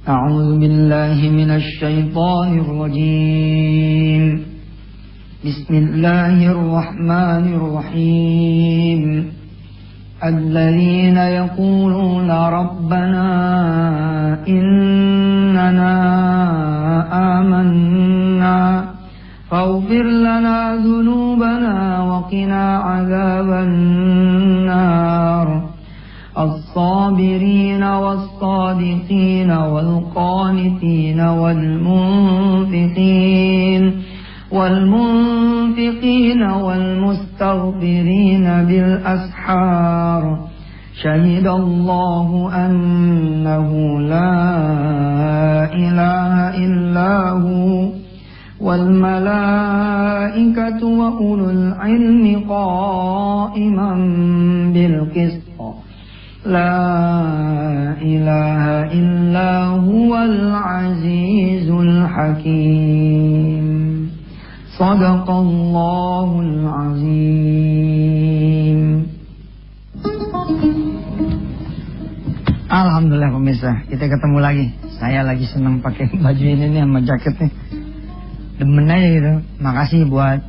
أعوذ بالله من الشيطان الرجيم بسم الله الرحمن الرحيم الذين يقولون ربنا إننا آمنا فاغفر لنا ذنوبنا وقنا عذاب النار الصابرين والصادقين والقانتين والمنفقين والمستغفرين بالأسحار شهد الله أنه لا إله إلا هو والملائكة وأولو العلم قائما بالقسط لا إله إلا هو العزيز الحكيم صدق الله العظيم. Alhamdulillah pemirsa, kita ketemu lagi. Saya lagi senang pakai baju ini nih sama jaket nih. Demen aja gitu. Makasih buat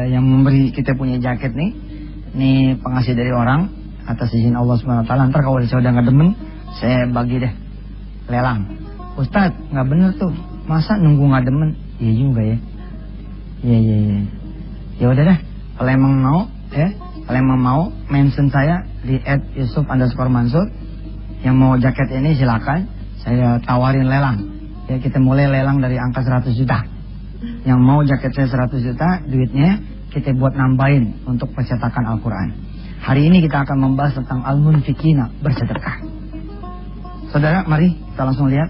yang memberi kita punya jaket nih. Ini pengasih dari orang atas izin Allah SWT. Ntar kalau saya udah gak demen, saya bagi deh, lelang. Ustadz, gak bener tuh, masa nunggu gak demen? Iya juga ya. Iya. Ya udah dah, kalau emang mau mention saya di @yusuf_mansur. Yang mau jaket ini silakan, saya tawarin lelang. Ya, kita mulai lelang dari angka 100 juta. Yang mau jaket saya 100 juta, duitnya kita buat nambahin untuk percetakan Al-Quran. Hari ini kita akan membahas tentang al-munfikina, bersedekah. Saudara, mari kita langsung lihat.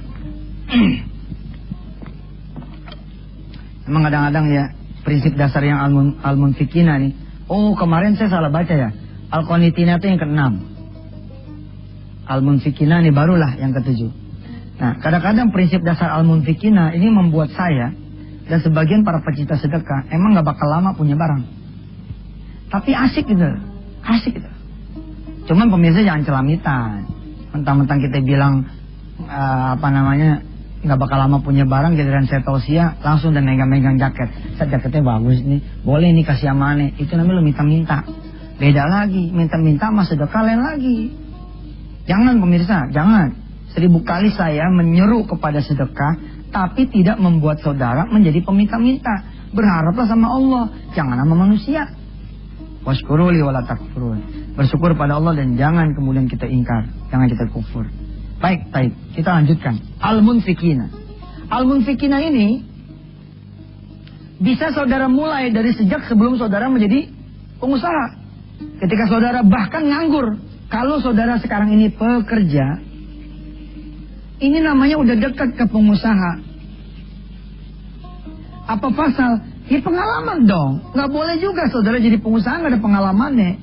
Memang kadang-kadang ya, prinsip dasar yang al-munfikina nih. Oh, kemarin saya salah baca ya. Al-qanitina itu yang ke-6. Al-munfikina ini barulah yang ke-7. Nah, kadang-kadang prinsip dasar al-munfikina ini membuat saya dan sebagian para pecinta sedekah emang gak bakal lama punya barang. Tapi asik gitu. Cuman pemirsa jangan celamitan. Mentang-mentang kita bilang nggak bakal lama punya barang, giliran saya tausiah langsung dan megang-megang jaket. Jaketnya bagus nih, boleh nih kasih amane. Itu namanya lo minta-minta. Beda lagi, minta-minta sama sedekah lain lagi. Jangan pemirsa, jangan. 1000 kali saya menyeru kepada sedekah, tapi tidak membuat saudara menjadi peminta-minta. Berharaplah sama Allah, jangan sama manusia. Washkuruli wala takfurun. Bersyukur pada Allah dan jangan kemudian kita ingkar, jangan kita kufur. Baik, kita lanjutkan. Al-munfikina. Al-munfikina ini bisa saudara mulai dari sejak sebelum saudara menjadi pengusaha. Ketika saudara bahkan nganggur. Kalau saudara sekarang ini pekerja, ini namanya udah dekat ke pengusaha. Apa pasal? Ya pengalaman dong. Nggak boleh juga saudara jadi pengusaha nggak ada pengalamannya.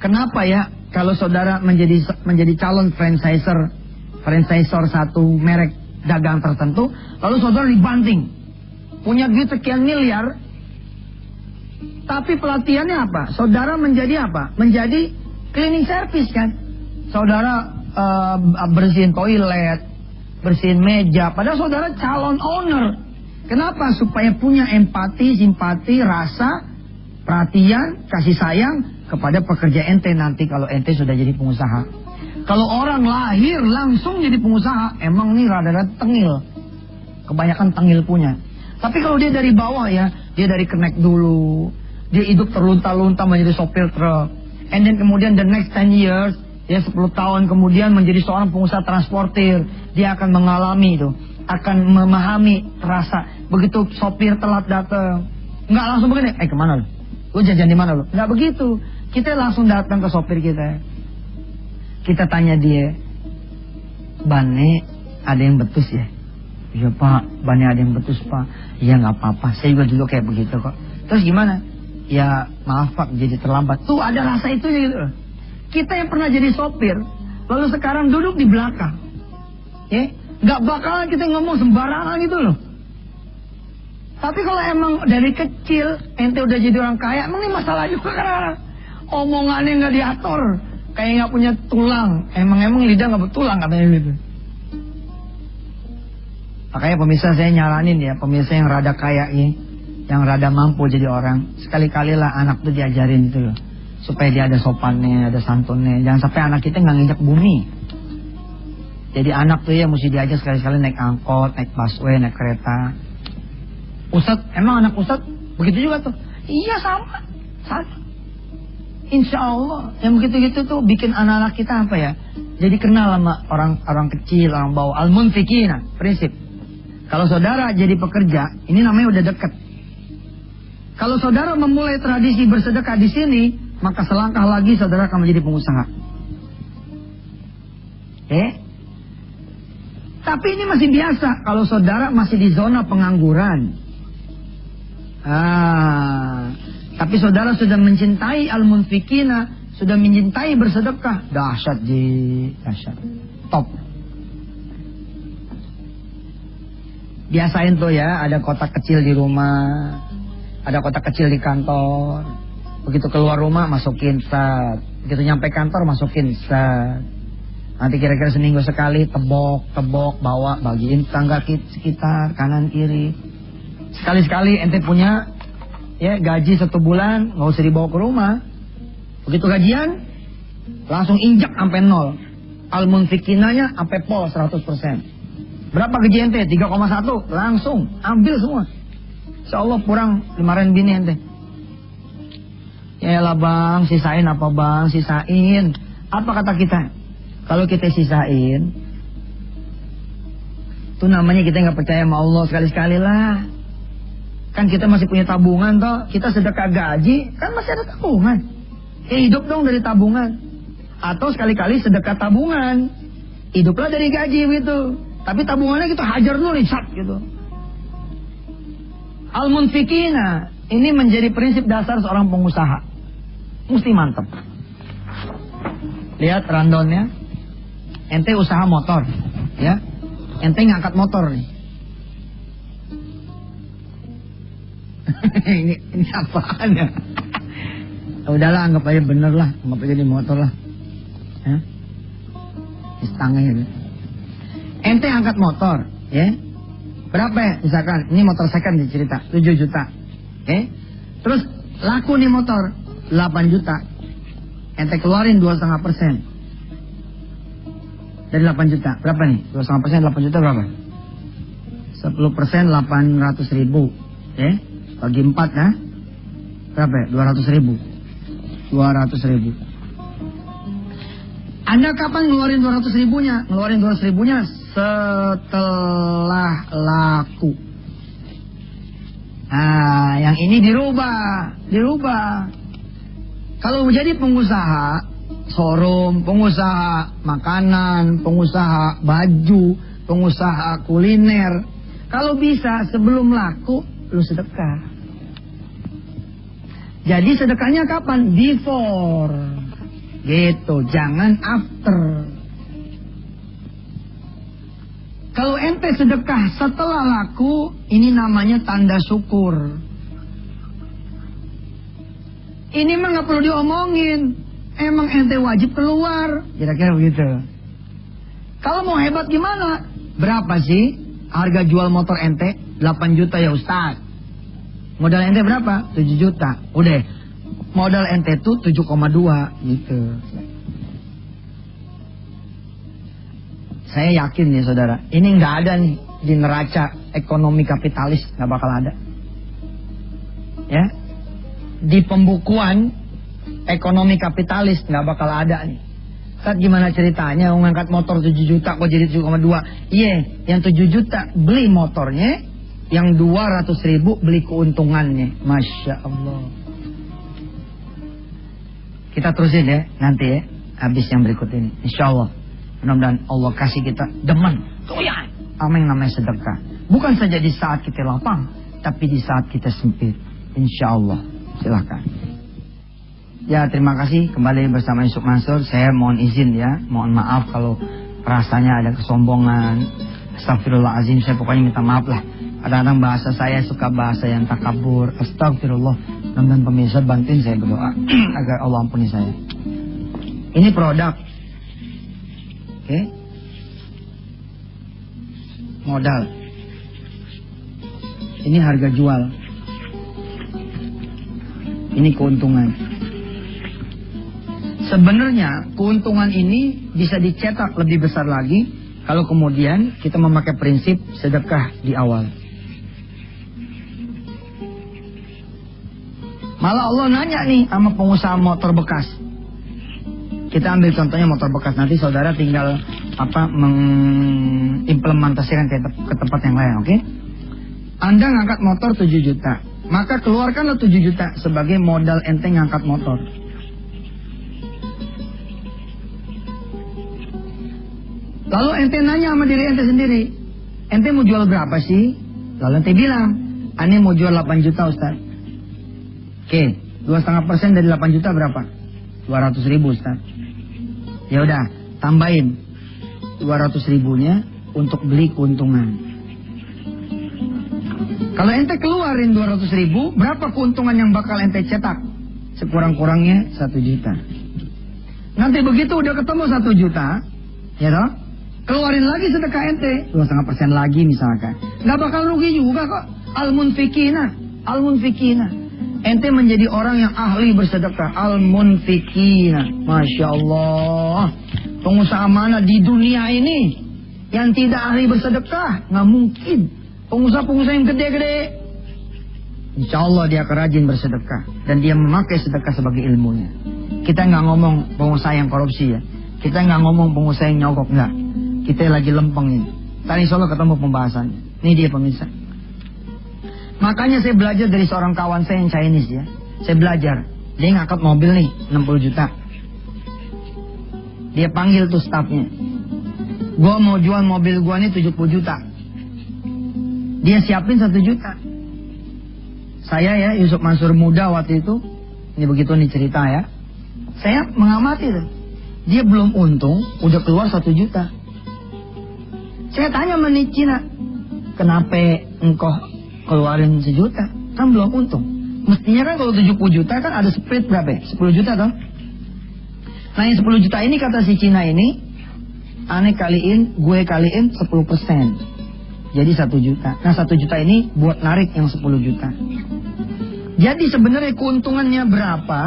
Kenapa ya? Kalau saudara menjadi calon franchisor satu merek dagang tertentu, lalu saudara dibanting, punya duit sekian miliar, tapi pelatihannya apa? Saudara menjadi apa? Menjadi cleaning service kan? Saudara bersihin toilet, bersihin meja, padahal saudara calon owner. Kenapa? Supaya punya empati, simpati, rasa, perhatian, kasih sayang kepada pekerja ente nanti kalau ente sudah jadi pengusaha. Kalau orang lahir langsung jadi pengusaha, emang nih rada-rada tengil. Kebanyakan tengil punya. Tapi kalau dia dari bawah ya, dia dari kenek dulu, dia hidup terlunta-lunta menjadi sopir truk. And then kemudian the next 10 years, ya 10 tahun kemudian menjadi seorang pengusaha transportir. Dia akan mengalami itu, akan memahami rasa. Begitu sopir telat datang, nggak langsung begini, kemana lu? Lu jajan di mana lu? Nggak begitu. Kita langsung datang ke sopir kita. Kita tanya dia, bannya ada yang betus ya? Iya pak, bannya ada yang betus pak. Iya nggak apa-apa, saya juga dulu kayak begitu kok. Terus gimana? Ya maaf pak, jadi terlambat. Tuh ada rasa itu gitu. Kita yang pernah jadi sopir, lalu sekarang duduk di belakang, ya nggak bakalan kita ngomong sembarangan gitu loh. Tapi kalau emang dari kecil ente udah jadi orang kaya, emang ini masalah juga kan? Omongannya nggak diatur, kayak nggak punya tulang. Emang lidah nggak bertulang katanya gitu. Makanya pemirsa saya nyaranin ya, pemirsa yang rada kaya ini, yang rada mampu jadi orang, sekali-kalilah anak tuh diajarin itu loh, supaya dia ada sopannya, ada santunnya. Jangan sampai anak kita nggak nginjak bumi. Jadi anak tuh ya mesti diajak sekali-kali naik angkot, naik busway, naik kereta. Ustadz, emang anak Ustadz begitu juga tuh? Iya sama. Insya Allah yang begitu-gitu tuh bikin anak-anak kita apa ya? Jadi kenal sama orang kecil, orang bawah. Al-munfikina, prinsip. Kalau saudara jadi pekerja, ini namanya udah deket. Kalau saudara memulai tradisi bersedekah di sini, maka selangkah lagi saudara akan menjadi pengusaha. Tapi ini masih biasa kalau saudara masih di zona pengangguran. Tapi saudara sudah mencintai al-munfikina, sudah mencintai bersedekah, dahsyat dahsyat. Top. Biasain tuh ya, ada kotak kecil di rumah, ada kotak kecil di kantor. Begitu keluar rumah masukin set, begitu nyampe kantor masukin set. Nanti kira-kira seminggu sekali tebok bawa bagiin tangga sekitar kanan kiri. Sekali-sekali ente punya ya gaji 1 bulan, nggak usah dibawa ke rumah. Begitu gajian langsung injak sampai 0. Al-munfikinanya sampai pol 100%. Berapa gaji ente? 3,1. Langsung ambil semua. Insyaallah kurang 5 bini ente. Ya lah bang, sisain apa bang? Sisain. Apa kata kita? Kalau kita sisain, itu namanya kita nggak percaya sama Allah. Sekali-sekali lah. Kan kita masih punya tabungan toh. Kita sedekah gaji, kan masih ada tabungan. Hidup dong dari tabungan. Atau sekali-kali sedekah tabungan, hiduplah dari gaji gitu. Tapi tabungannya kita hajar dulu nih, sat gitu. Al-munfikina, ini menjadi prinsip dasar seorang pengusaha. Mesti mantap. Lihat randonnya. Ente usaha motor, ya. Ente ngangkat motor nih. ini apaan ya? Udahlah, anggap aja bener lah, anggap aja di motor lah. Ya. Istangnya ya. Ente angkat motor, ya. Berapa ya? Misalkan, ini motor second cerita, 7 juta. Terus laku nih motor, 8 juta. Ente keluarin 2,5%. Dari 8 juta, berapa nih? 2,5%, 8 juta berapa? 10% 800 ribu. Bagi 4 ya. Berapa ya? 200 ribu. 200 ribu. Anda kapan ngeluarin 200 ribunya? Ngeluarin 200 ribunya setelah laku. Nah, yang ini dirubah. Kalau menjadi pengusaha showroom, pengusaha makanan, pengusaha baju, pengusaha kuliner, kalau bisa sebelum laku lu sedekah. Jadi sedekahnya kapan? Before. Gitu, jangan after. Kalau ente sedekah setelah laku, ini namanya tanda syukur. Ini mah nggak perlu diomongin. Emang ente wajib keluar. Kira-kira begitu. Kalau mau hebat gimana? Berapa sih harga jual motor ente? 8 juta ya Ustaz. Modal ente berapa? 7 juta. Udah. Modal ente tuh 7,2 gitu. Saya yakin nih saudara, ini nggak ada nih di neraca ekonomi kapitalis, nggak bakal ada. Ya, di pembukuan ekonomi kapitalis nggak bakal ada nih. Saat gimana ceritanya ngangkat motor 7 juta kok jadi 7,2? Iya, yang 7 juta beli motornya, yang 200 ribu beli keuntungannya. Masya Allah. Kita terusin ya nanti ya, habis yang berikut ini. Insya Allah. Mudah-mudahan Allah kasih kita demen, doyan, apa yang namanya sedekah. Bukan saja di saat kita lapang, tapi di saat kita sempit. Insya Allah. Silakan. Ya, terima kasih kembali bersama Yusuf Mansur. Saya mohon izin ya, mohon maaf kalau rasanya ada kesombongan. Astagfirullahaladzim, saya pokoknya minta maaf lah. Kadang-kadang bahasa saya suka bahasa yang takabur. Astagfirullah. Mudah-mudahan pemirsa bantuin saya berdoa agar Allah ampuni saya. Ini produk. Oke. Modal. Ini harga jual. Ini keuntungan. Sebenarnya keuntungan ini bisa dicetak lebih besar lagi kalau kemudian kita memakai prinsip sedekah di awal. Malah Allah nanya nih sama pengusaha motor bekas. Kita ambil contohnya motor bekas, nanti saudara tinggal mengimplementasikan ke tempat yang lain, oke? Anda ngangkat motor 7 juta, maka keluarkanlah 7 juta sebagai modal ente ngangkat motor. Lalu ente nanya sama diri ente sendiri, ente mau jual berapa sih? Lalu ente bilang, ane mau jual 8 juta Ustaz. Oke, 2,5% dari 8 juta berapa? 200 ribu Ustaz. Ya udah, tambahin 200 ribunya untuk beli keuntungan. Kalau ente keluarin 200 ribu, berapa keuntungan yang bakal ente cetak? Sekurang-kurangnya 1 juta. Nanti begitu udah ketemu 1 juta, ya toh? Keluarin lagi sedekah ente 2,5% lagi misalkan. Nggak bakal rugi juga kok. Al-munfikina. Ente menjadi orang yang ahli bersedekah. Al-munfikina. Masya Allah. Pengusaha mana di dunia ini yang tidak ahli bersedekah? Nggak mungkin. Pengusaha-pengusaha yang gede-gede, insya Allah dia akan rajin bersedekah. Dan dia memakai sedekah sebagai ilmunya. Kita nggak ngomong pengusaha yang korupsi ya. Kita nggak ngomong pengusaha yang nyogok, nggak. Kita lagi lempeng ini. Tadi insya Allah ketemu pembahasannya. Ini dia pemirsa. Makanya saya belajar dari seorang kawan saya yang Chinese ya. Saya belajar. Dia ngangkat mobil nih 60 juta. Dia panggil tuh stafnya. Gua mau jual mobil gua nih 70 juta. Dia siapin 1 juta. Saya ya Yusuf Mansur muda waktu itu. Ini begitu nih cerita ya. Saya mengamati tuh. Dia belum untung udah keluar 1 juta. Saya tanya sama Cina, kenapa engkau keluarin 1 juta? Kan belum untung. Mestinya kan kalau 70 juta kan ada split berapa ya? 10 juta toh? Nah yang 10 juta ini kata si Cina ini, aneh kaliin, gue kaliin 10%. Jadi 1 juta. Nah 1 juta ini buat narik yang 10 juta. Jadi sebenarnya keuntungannya berapa,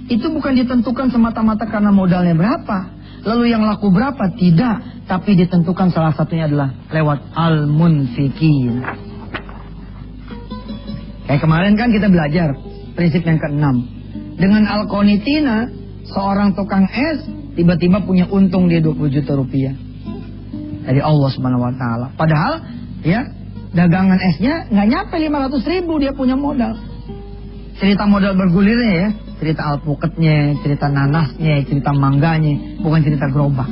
itu bukan ditentukan semata-mata karena modalnya berapa. Lalu yang laku berapa? Tidak. Tapi ditentukan salah satunya adalah lewat al-munfikin. Kayak kemarin kan kita belajar prinsip yang ke-6. Dengan al-qonitina, seorang tukang es tiba-tiba punya untung dia 20 juta rupiah. Dari Allah Subhanahu wa Ta'ala. Padahal ya dagangan esnya nggak nyampe 500 ribu dia punya modal. Cerita modal bergulirnya ya. Cerita alpuketnya, cerita nanasnya, cerita mangganya, bukan cerita gerobak.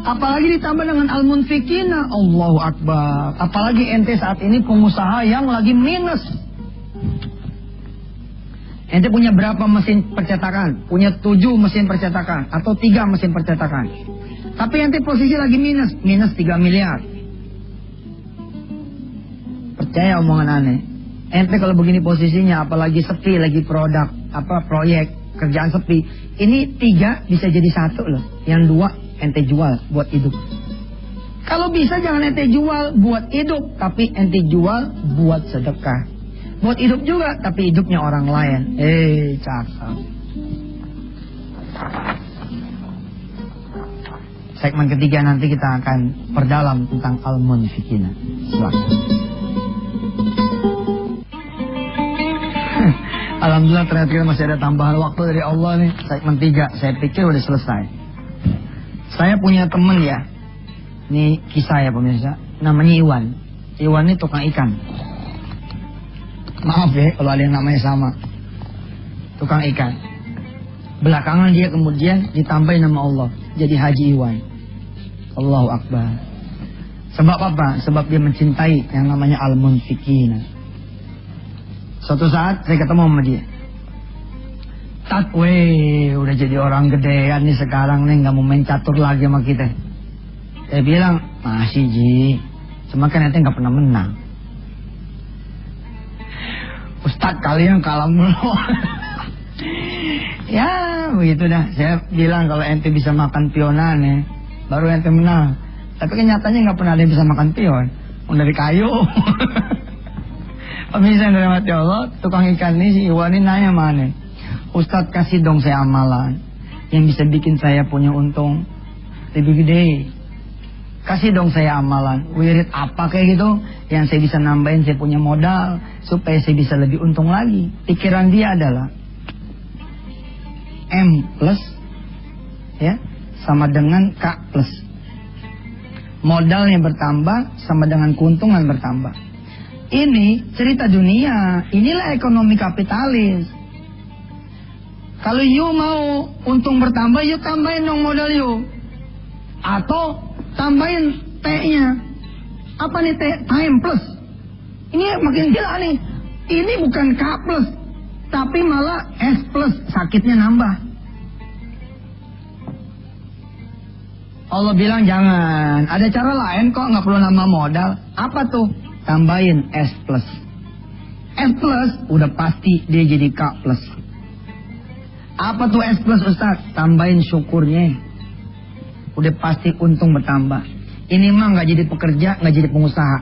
Apalagi ditambah dengan al-munfikina, Allahu Akbar. Apalagi ente saat ini pengusaha yang lagi minus. Ente punya berapa mesin percetakan? Punya 7 mesin percetakan atau 3 mesin percetakan. Tapi ente posisi lagi minus 3 miliar. Percaya omongan aneh. Ente kalau begini posisinya, apalagi sepi, lagi proyek, kerjaan sepi. Ini 3 bisa jadi 1 loh. Yang 2 ente jual buat hidup. Kalau bisa jangan ente jual buat hidup, tapi ente jual buat sedekah. Buat hidup juga, tapi hidupnya orang lain. Cakep. Segmen ketiga nanti kita akan perdalam tentang al-munfikina. Alhamdulillah ternyata kita masih ada tambahan waktu dari Allah nih. Segmen 3, saya pikir udah selesai. Saya punya temen ya. Ini kisah ya pemirsa. Namanya Iwan. Iwan ini tukang ikan. Maaf ya kalau ada yang namanya sama. Tukang ikan. Belakangan dia kemudian ditambahin nama Allah. Jadi Haji Iwan. Allahu Akbar. Sebab apa? Sebab dia mencintai yang namanya al-munfikina. Suatu saat saya ketemu sama dia. Tat, udah jadi orang gedean nih sekarang nih, nggak mau main catur lagi sama kita. Saya bilang, masih Ji, cuma kan ente nggak pernah menang. Ustadz kalian kalah mulu. Ya begitu dah. Saya bilang kalau ente bisa makan pionan ya, baru ente menang. Tapi kenyataannya nggak pernah ada yang bisa makan pion. Dari kayu. Pemirsa yang dirahmati Allah, tukang ikan ini si Iwan ini nanya mana? Ustadz kasih dong saya amalan yang bisa bikin saya punya untung lebih gede. Kasih dong saya amalan, wirid apa kayak gitu yang saya bisa nambahin saya punya modal supaya saya bisa lebih untung lagi. Pikiran dia adalah M plus ya sama dengan K plus. Modalnya bertambah sama dengan keuntungan bertambah. Ini cerita dunia, inilah ekonomi kapitalis. Kalau you mau untung bertambah, you tambahin dong modal you. Atau tambahin T-nya. Apa nih T? Time plus. Ini makin gila nih. Ini bukan K plus, tapi malah S plus. Sakitnya nambah. Allah bilang jangan. Ada cara lain kok, nggak perlu nambah modal. Apa tuh? Tambahin S plus. S plus udah pasti dia jadi K plus. Apa tuh S plus Ustaz? Tambahin syukurnya. Udah pasti untung bertambah. Ini mah nggak jadi pekerja, nggak jadi pengusaha.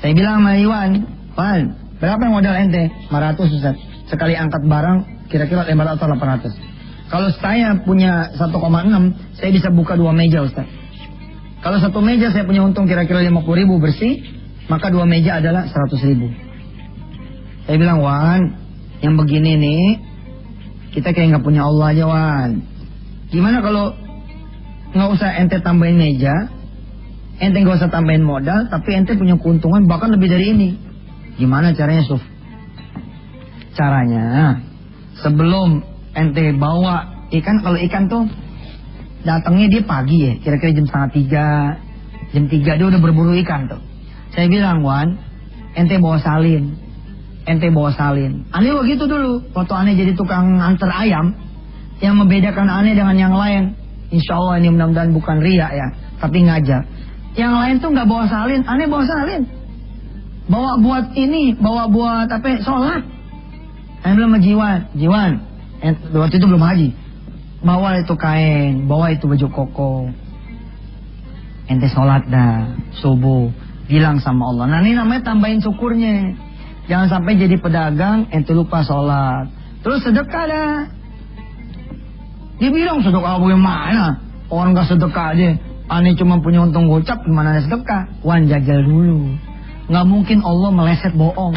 Saya bilang sama Iwan, Wan, berapa yang modal ente? 500 Ustaz. Sekali angkat barang kira-kira 500 atau 800. Kalau saya punya 1,6, saya bisa buka 2 meja Ustaz. Kalau 1 meja saya punya untung kira-kira 50.000 bersih, maka 2 meja adalah 100.000. Saya bilang, Wan, yang begini nih, kita kayak nggak punya Allah aja, Wan. Gimana kalau nggak usah ente tambahin meja, ente nggak usah tambahin modal, tapi ente punya keuntungan bahkan lebih dari ini. Gimana caranya, Suf? Caranya, sebelum ente bawa ikan, kalau ikan tuh datangnya dia pagi ya, kira-kira jam 2:30, jam 3 dia udah berburu ikan tuh. Saya bilang, Wan, ente bawa salin, ente bawa salin. Aneh begitu dulu, waktu aneh jadi tukang antar ayam, yang membedakan aneh dengan yang lain. Insya Allah ini mudah-mudahan bukan riya ya, tapi ngajar. Yang lain tuh nggak bawa salin, aneh bawa salin. Bawa buat ini, bawa buat apa? Sholat. Aneh bilang sama Jiwan, waktu itu belum haji. Bawa itu kain, bawa itu baju koko. Ente sholat dah, subuh. Bilang sama Allah. Nah ini namanya tambahin syukurnya. Jangan sampai jadi pedagang, ente lupa sholat. Terus sedekah dah. Dia bilang sedekah bagaimana? Orang gak sedekah aja. Aneh cuma punya untung gocap, gimana ada sedekah? Wan, jajal dulu. Gak mungkin Allah meleset bohong.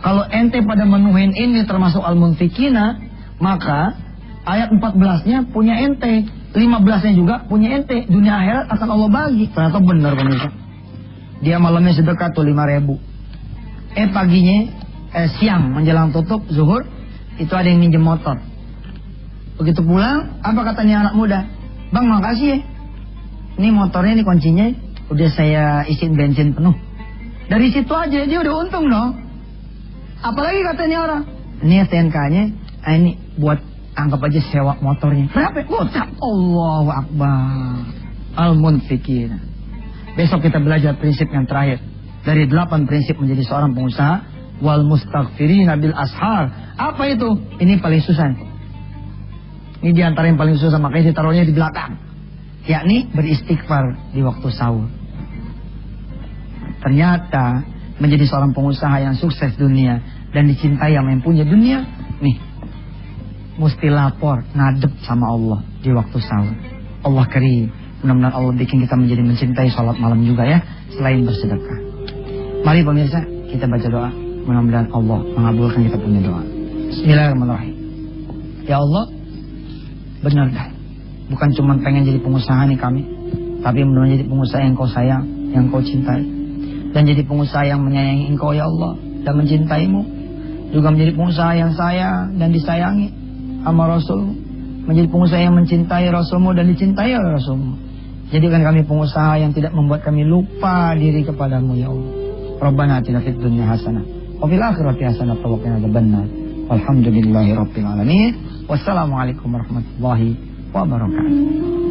Kalau ente pada menuhin ini termasuk al-munfikina, maka ayat 14-nya punya ente, 15-nya juga punya ente. Dunia akhirat akan Allah bagi. Ternyata benar pemirsa. Dia malamnya sedekah tuh 5.000. Paginya, siang menjelang tutup zuhur, itu ada yang minjem motor. Begitu pulang, apa katanya anak muda? Bang, makasih ya. Ini motornya, ini kuncinya, udah saya isiin bensin penuh. Dari situ aja dia udah untung dong. Apalagi katanya orang, ini STNK-nya, ini buat anggap aja sewa motornya. Berapa? Gocap. Allahu Akbar. Al-munfikin. Besok kita belajar prinsip yang terakhir. Dari 8 prinsip menjadi seorang pengusaha. Wal mustaghfirina bil ashar. Apa itu? Ini paling susah. Ini diantara yang paling susah, makanya ditaruhnya di belakang. Yakni beristighfar di waktu sahur. Ternyata menjadi seorang pengusaha yang sukses dunia dan dicintai sama yang punya dunia, nih, mesti lapor, ngadep sama Allah di waktu sahur. Allah karim. Mudah-mudahan Allah bikin kita menjadi mencintai sholat malam juga ya, selain bersedekah. Mari pemirsa, kita baca doa. Mudah-mudahan Allah mengabulkan kita punya doa. Bismillahirrahmanirrahim. Ya Allah, benar dah. Bukan cuma pengen jadi pengusaha nih kami, tapi benar jadi pengusaha yang kau sayang, yang kau cintai. Dan jadi pengusaha yang menyayangi engkau ya Allah, dan mencintaimu. Juga menjadi pengusaha yang sayang dan disayangi sama Rasulmu. Menjadi pengusaha yang mencintai Rasulmu dan dicintai oleh Rasulmu. Jadikan kami pengusaha yang tidak membuat kami lupa diri kepadamu ya Allah. Rabbana atina fid dunya hasanah wa fil akhirati hasanah wa qina adzabannar. Walhamdulillahirabbil alamin. Wassalamualaikum warahmatullahi wabarakatuh.